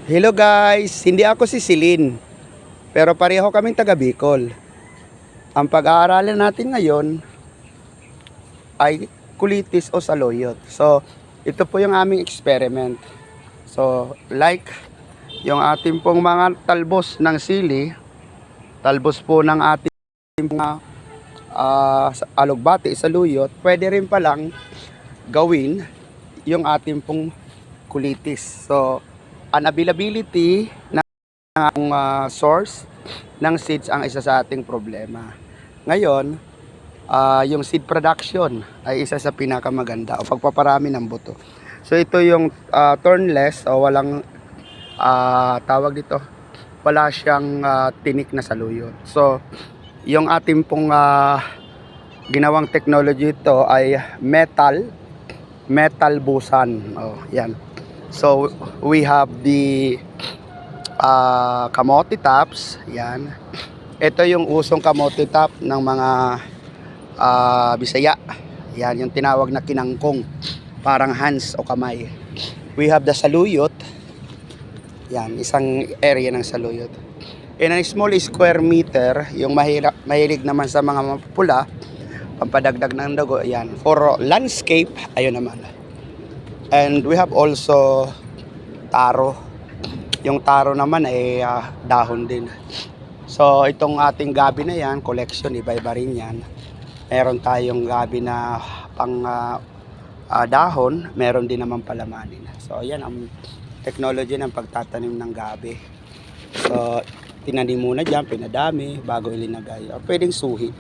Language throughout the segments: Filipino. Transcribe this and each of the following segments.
Hello guys, hindi ako si Celine, pero pareho kaming taga Bicol. Ang pag-aaralan natin ngayon ay kulitis o saluyot. So, ito po yung aming experiment. So, like yung ating pong mga talbos ng sili, talbos po ng ating mga alugbati, saluyot, pwede rin palang gawin yung ating pong kulitis. So, unavailability ng source ng seeds ang isa sa ating problema. Ngayon, yung seed production ay isa sa pinakamaganda o pagpaparami ng buto. So ito yung thornless o walang tawag dito, wala siyang tinik na saluyot. So yung ating pong ginawang technology ito ay metal busan. Oh, yan. So we have the kamote tops, yan. Ito yung usong kamote top ng mga Bisaya. Yan yung tinawag na kinangkong, parang hands o kamay. We have the saluyot. Yan, isang area ng saluyot. In a small square meter, yung mahilig naman sa mga mapula, pampadagdag ng dugo, yan. For landscape, ayun naman. And we have also taro. Yung taro naman ay dahon din. So itong ating gabi na yan, collection, iba-iba rin yan. Meron tayong gabi na pang dahon, meron din naman palamanin. So yan ang technology ng pagtatanim ng gabi. So tinanim muna dyan, pinadami bago ilinagay. O pwedeng suhi.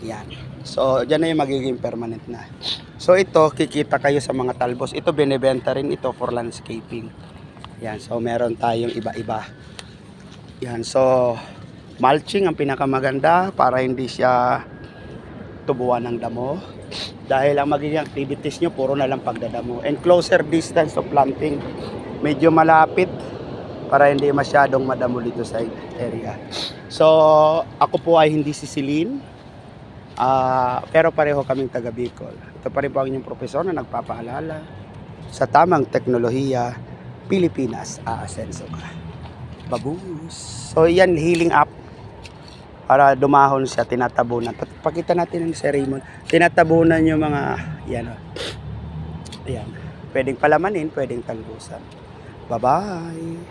Yan. So dyan na yung magiging permanent na. So ito, kikita kayo sa mga talbos. Ito binibenta rin ito for landscaping. Yan. So meron tayong iba-iba. Yan. So mulching ang pinakamaganda para hindi siya tubuan ng damo. Dahil ang magiging activities nyo, puro na lang pagdadamo. And closer distance of planting. Medyo malapit para hindi masyadong madamo dito sa area. So ako po ay hindi si Celine. Pero pareho kaming taga Bicol. Ito pa rin po ang inyong profesor na nagpapaalala, sa tamang teknolohiya, Pilipinas aasenso ka. Babus. So yan, healing up. Para dumahon siya, tinatabunan. Pakita natin ng Sir Raymond. Tinatabunan yung mga, yan o. Ayan. Pwedeng palamanin, pwedeng talbusan. Bye-bye.